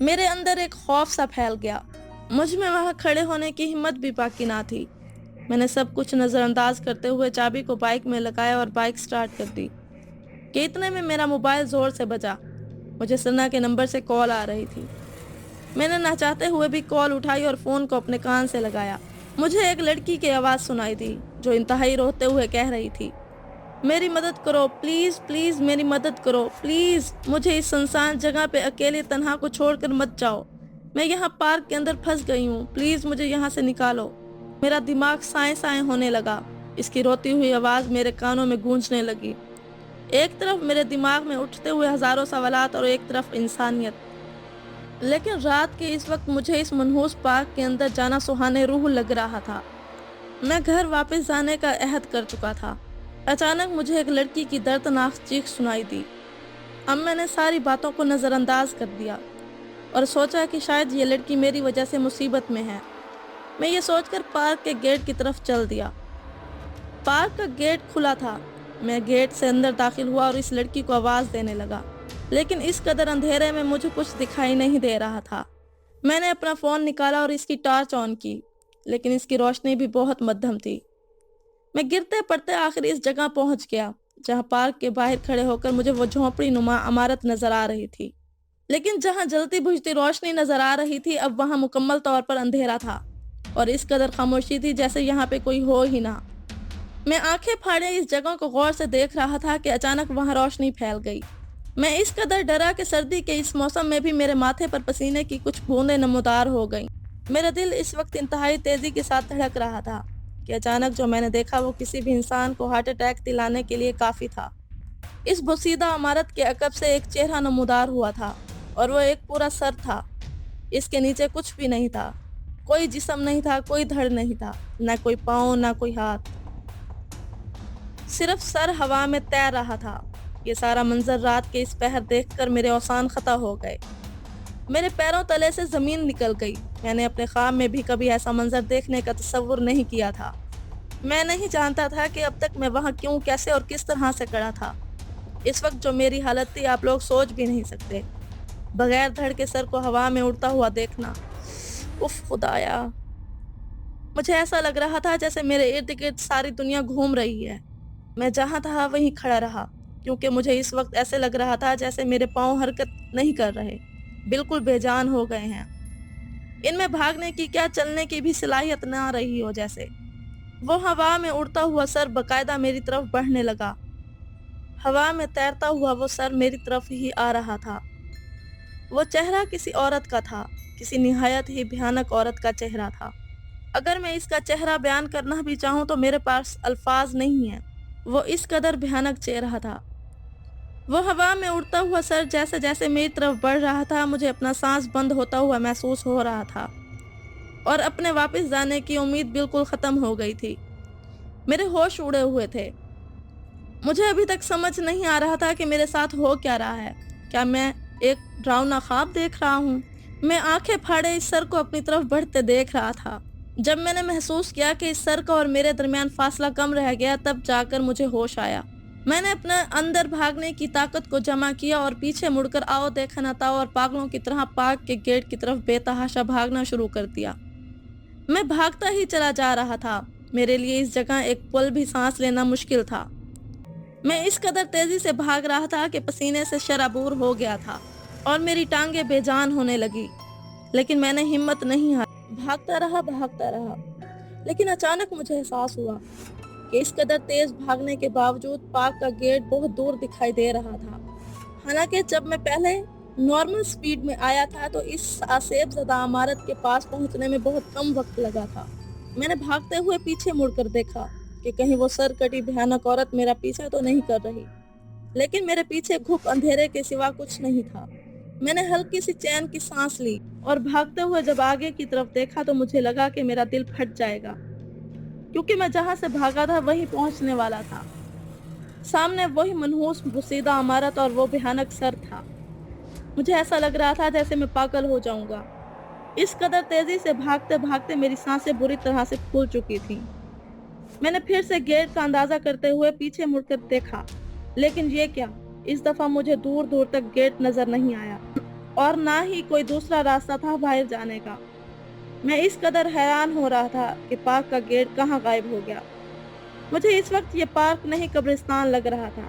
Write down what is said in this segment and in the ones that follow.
میرے اندر ایک خوف سا پھیل گیا، مجھ میں وہاں کھڑے ہونے کی ہمت بھی باقی نہ تھی۔ میں نے سب کچھ نظر انداز کرتے ہوئے چابی کو بائک میں لگایا اور بائک سٹارٹ کر دی کہ اتنے میں میرا موبائل زور سے بجا۔ مجھے ثنا کے نمبر سے کال آ رہی تھی۔ میں نے نہ چاہتے ہوئے بھی کال اٹھائی اور فون کو اپنے کان سے لگایا۔ مجھے ایک لڑکی کی آواز سنائی دی جو انتہائی روتے ہوئے کہہ رہی تھی، میری مدد کرو پلیز، پلیز میری مدد کرو پلیز، مجھے اس سنسان جگہ پہ اکیلے تنہا کو چھوڑ کر مت جاؤ، میں یہاں پارک کے اندر پھنس گئی ہوں، پلیز مجھے یہاں سے نکالو۔ میرا دماغ سائیں سائیں ہونے لگا، اس کی روتی ہوئی آواز میرے کانوں میں گونجنے لگی۔ ایک طرف میرے دماغ میں اٹھتے ہوئے ہزاروں سوالات اور ایک طرف انسانیت، لیکن رات کے اس وقت مجھے اس منحوس پارک کے اندر جانا سہانے روح لگ رہا تھا۔ میں گھر واپس جانے کا عہد کر چکا تھا۔ اچانک مجھے ایک لڑکی کی دردناک چیخ سنائی دی۔ اب میں نے ساری باتوں کو نظر انداز کر دیا اور سوچا کہ شاید یہ لڑکی میری وجہ سے مصیبت میں ہے۔ میں یہ سوچ کر پارک کے گیٹ کی طرف چل دیا۔ پارک کا گیٹ کھلا تھا۔ میں گیٹ سے اندر داخل ہوا اور اس لڑکی کو آواز دینے لگا، لیکن اس قدر اندھیرے میں مجھے کچھ دکھائی نہیں دے رہا تھا۔ میں نے اپنا فون نکالا اور اس کی ٹارچ آن کی، لیکن اس کی روشنی بھی بہت مدھم تھی۔ میں گرتے پڑتے آخر اس جگہ پہنچ گیا جہاں پارک کے باہر کھڑے ہو کر مجھے وہ جھونپڑی نما عمارت نظر آ رہی تھی، لیکن جہاں جلتی بجھتی روشنی نظر آ رہی تھی اب وہاں مکمل طور پر اندھیرا تھا اور اس قدر خاموشی تھی جیسے یہاں پہ کوئی ہو ہی نہ۔ میں آنکھیں پھاڑے اس جگہ کو غور سے دیکھ رہا تھا کہ اچانک وہاں روشنی پھیل گئی۔ میں اس قدر ڈرا کہ سردی کے اس موسم میں بھی میرے ماتھے پر پسینے کی کچھ بوندیں نمودار ہو گئیں۔ میرا دل اس وقت انتہائی تیزی کے ساتھ دھڑک رہا تھا کہ اچانک جو میں نے دیکھا وہ کسی بھی انسان کو ہارٹ اٹیک دلانے کے لیے کافی تھا۔ اس بوسیدہ عمارت کے عقب سے ایک چہرہ نمودار ہوا تھا اور وہ ایک پورا سر تھا۔ اس کے نیچے کچھ بھی نہیں تھا، کوئی جسم نہیں تھا، کوئی دھڑ نہیں تھا، نہ کوئی پاؤں نہ کوئی ہاتھ، صرف سر ہوا میں تیر رہا تھا۔ یہ سارا منظر رات کے اس پہر دیکھ کر میرے اوسان خطا ہو گئے، میرے پیروں تلے سے زمین نکل گئی۔ میں نے اپنے خواب میں بھی کبھی ایسا منظر دیکھنے کا تصور نہیں کیا تھا۔ میں نہیں جانتا تھا کہ اب تک میں وہاں کیوں، کیسے اور کس طرح سے کھڑا تھا۔ اس وقت جو میری حالت تھی آپ لوگ سوچ بھی نہیں سکتے۔ بغیر دھڑ کے سر کو ہوا میں اڑتا ہوا دیکھنا، اف خدایا! مجھے ایسا لگ رہا تھا جیسے میرے ارد گرد ساری دنیا گھوم رہی ہے۔ میں جہاں تھا وہیں کھڑا رہا کیونکہ مجھے اس وقت ایسے لگ رہا تھا جیسے میرے پاؤں حرکت نہیں کر رہے، بالکل بے جان ہو گئے ہیں۔ ان میں بھاگنے کی کیا چلنے کی بھی صلاحیت نہ رہی ہو جیسے۔ وہ ہوا میں اڑتا ہوا سر باقاعدہ میری طرف بڑھنے لگا۔ ہوا میں تیرتا ہوا وہ سر میری طرف ہی آ رہا تھا۔ وہ چہرہ کسی عورت کا تھا، کسی نہایت ہی بھیانک عورت کا چہرہ تھا۔ اگر میں اس کا چہرہ بیان کرنا بھی چاہوں تو میرے پاس الفاظ نہیں ہیں، وہ اس قدر بھیانک چہرہ تھا۔ وہ ہوا میں اڑتا ہوا سر جیسے جیسے میری طرف بڑھ رہا تھا مجھے اپنا سانس بند ہوتا ہوا محسوس ہو رہا تھا اور اپنے واپس جانے کی امید بالکل ختم ہو گئی تھی۔ میرے ہوش اڑے ہوئے تھے۔ مجھے ابھی تک سمجھ نہیں آ رہا تھا کہ میرے ساتھ ہو کیا رہا ہے۔ کیا میں ایک ڈراؤنا خواب دیکھ رہا ہوں؟ میں آنکھیں پھاڑے اس سر کو اپنی طرف بڑھتے دیکھ رہا تھا۔ جب میں نے محسوس کیا کہ اس سر کا اور میرے درمیان فاصلہ کم رہ گیا تب جا کر مجھے ہوش آیا۔ میں نے اپنے اندر بھاگنے کی طاقت کو جمع کیا اور پیچھے مڑ کر آؤ دیکھا نہ تاؤ اور پاگلوں کی طرح پارک کے گیٹ کی طرف بے تحاشا بھاگنا شروع کر دیا۔ میں بھاگتا ہی چلا جا رہا تھا۔ میرے لیے اس جگہ ایک پل بھی سانس لینا مشکل تھا۔ میں اس قدر تیزی سے بھاگ رہا تھا کہ پسینے سے شرابور ہو گیا تھا اور میری ٹانگیں بے جان ہونے لگی، لیکن میں نے ہمت نہیں ہاری۔ بھاگتا رہا، لیکن اچانک مجھے احساس ہوا کہ اس قدر تیز بھاگنے کے باوجود پارک کا گیٹ بہت دور دکھائی دے رہا تھا۔ حالانکہ جب میں پہلے نارمل سپیڈ میں آیا تھا تو اس آسیب زدہ عمارت کے پاس پہنچنے میں بہت کم وقت لگا تھا۔ میں نے بھاگتے ہوئے پیچھے مڑ کر دیکھا کہ کہیں وہ سر کٹی بھیانک عورت میرا پیچھا تو نہیں کر رہی، لیکن میرے پیچھے گھپ اندھیرے کے سوا کچھ نہیں تھا۔ میں نے ہلکی سی چین کی سانس لی اور بھاگتے ہوئے جب آگے کی طرف دیکھا تو مجھے لگا کہ میرا دل پھٹ جائے گا، کیونکہ میں جہاں سے بھاگا تھا وہیں پہنچنے والا تھا۔ سامنے وہی منحوس بوسیدہ عمارت اور وہ بھیانک سر تھا۔ مجھے ایسا لگ رہا تھا جیسے میں پاگل ہو جاؤں گا۔ اس قدر تیزی سے بھاگتے بھاگتے میری سانسیں بری طرح سے پھول چکی تھیں۔ میں نے پھر سے گیٹ کا اندازہ کرتے ہوئے پیچھے مڑ کر دیکھا، لیکن یہ کیا، اس دفعہ مجھے دور دور تک گیٹ نظر نہیں آیا۔ اور نہ ہی کوئی دوسرا راستہ تھا باہر جانے کا۔ میں اس قدر حیران ہو رہا تھا کہ پارک کا گیٹ کہاں غائب ہو گیا۔ مجھے اس وقت یہ پارک نہیں قبرستان لگ رہا تھا۔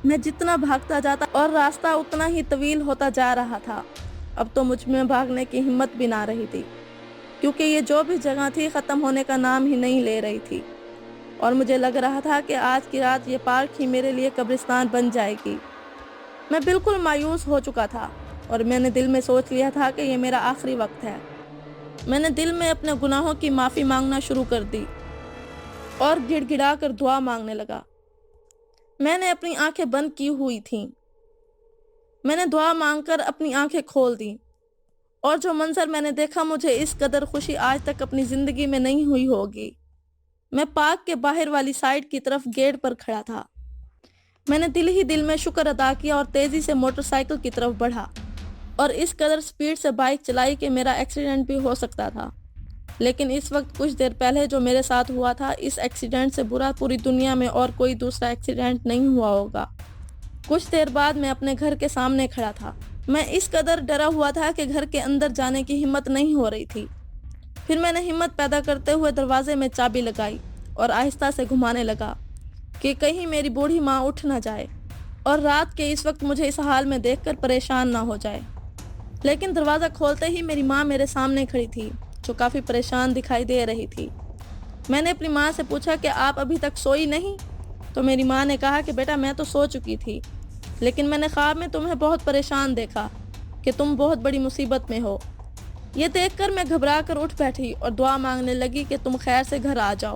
میں جتنا بھاگتا جاتا اور راستہ اتنا ہی طویل ہوتا جا رہا تھا۔ اب تو مجھ میں بھاگنے کی ہمت بھی نہ رہی تھی، کیونکہ یہ جو بھی جگہ تھی ختم ہونے کا نام ہی نہیں لے رہی تھی، اور مجھے لگ رہا تھا کہ آج کی رات یہ پارک ہی میرے لیے قبرستان بن جائے گی۔ میں بالکل مایوس ہو چکا تھا، اور میں نے دل میں سوچ لیا تھا کہ یہ میرا آخری وقت ہے۔ میں نے دل میں اپنے گناہوں کی معافی مانگنا شروع کر دی اور گڑ گڑا کر دعا مانگنے لگا۔ میں نے اپنی آنکھیں بند کی ہوئی تھیں۔ میں نے دعا مانگ کر اپنی آنکھیں کھول دیں، اور جو منظر میں نے دیکھا، مجھے اس قدر خوشی آج تک اپنی زندگی میں نہیں ہوئی ہوگی۔ میں پارک کے باہر والی سائڈ کی طرف گیٹ پر کھڑا تھا۔ میں نے دل ہی دل میں شکر ادا کیا اور تیزی سے موٹر سائیکل کی طرف بڑھا، اور اس قدر سپیڈ سے بائک چلائی کہ میرا ایکسیڈنٹ بھی ہو سکتا تھا۔ لیکن اس وقت کچھ دیر پہلے جو میرے ساتھ ہوا تھا، اس ایکسیڈنٹ سے برا پوری دنیا میں اور کوئی دوسرا ایکسیڈنٹ نہیں ہوا ہوگا۔ کچھ دیر بعد میں اپنے گھر کے سامنے کھڑا تھا۔ میں اس قدر ڈرا ہوا تھا کہ گھر کے اندر جانے کی ہمت نہیں ہو رہی تھی۔ پھر میں نے ہمت پیدا کرتے ہوئے دروازے میں چابی لگائی اور آہستہ سے گھمانے لگا کہ کہیں میری بوڑھی ماں اٹھ نہ جائے اور رات کے اس وقت مجھے اس حال میں دیکھ کر پریشان نہ ہو جائے۔ لیکن دروازہ کھولتے ہی میری ماں میرے سامنے کھڑی تھی، جو کافی پریشان دکھائی دے رہی تھی۔ میں نے اپنی ماں سے پوچھا کہ آپ ابھی تک سوئی نہیں؟ تو میری ماں نے کہا کہ بیٹا میں تو سو چکی تھی، لیکن میں نے خواب میں تمہیں بہت پریشان دیکھا کہ تم بہت بڑی مصیبت میں ہو۔ یہ دیکھ کر میں گھبرا کر اٹھ بیٹھی اور دعا مانگنے لگی کہ تم خیر سے گھر آ جاؤ۔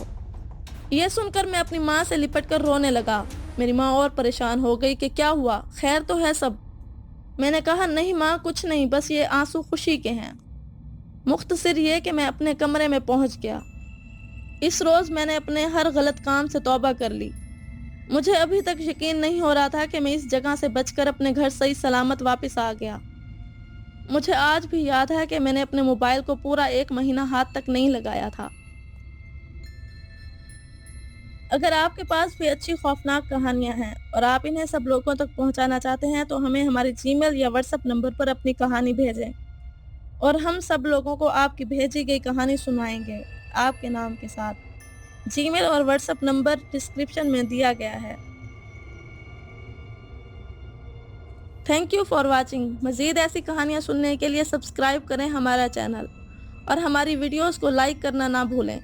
یہ سن کر میں اپنی ماں سے لپٹ کر رونے لگا۔ میری ماں اور پریشان ہو گئی کہ کیا ہوا، خیر تو ہے سب؟ میں نے کہا نہیں ماں، کچھ نہیں، بس یہ آنسو خوشی کے ہیں۔ مختصر یہ کہ میں اپنے کمرے میں پہنچ گیا۔ اس روز میں نے اپنے ہر غلط کام سے توبہ کر لی۔ مجھے ابھی تک یقین نہیں ہو رہا تھا کہ میں اس جگہ سے بچ کر اپنے گھر صحیح سلامت واپس آ گیا۔ مجھے آج بھی یاد ہے کہ میں نے اپنے موبائل کو پورا 1 مہینہ ہاتھ تک نہیں لگایا تھا۔ اگر آپ کے پاس بھی اچھی خوفناک کہانیاں ہیں اور آپ انہیں سب لوگوں تک پہنچانا چاہتے ہیں تو ہمیں ہمارے جی میل یا واٹس ایپ نمبر پر اپنی کہانی بھیجیں، اور ہم سب لوگوں کو آپ کی بھیجی گئی کہانی سنائیں گے آپ کے نام کے ساتھ۔ جی میل اور واٹس ایپ نمبر ڈسکرپشن میں دیا گیا ہے۔ Thank you for watching. مزید ایسی کہانیاں سننے کے لیے سبسکرائب کریں ہمارا چینل، اور ہماری ویڈیوز کو لائک کرنا نہ بھولیں۔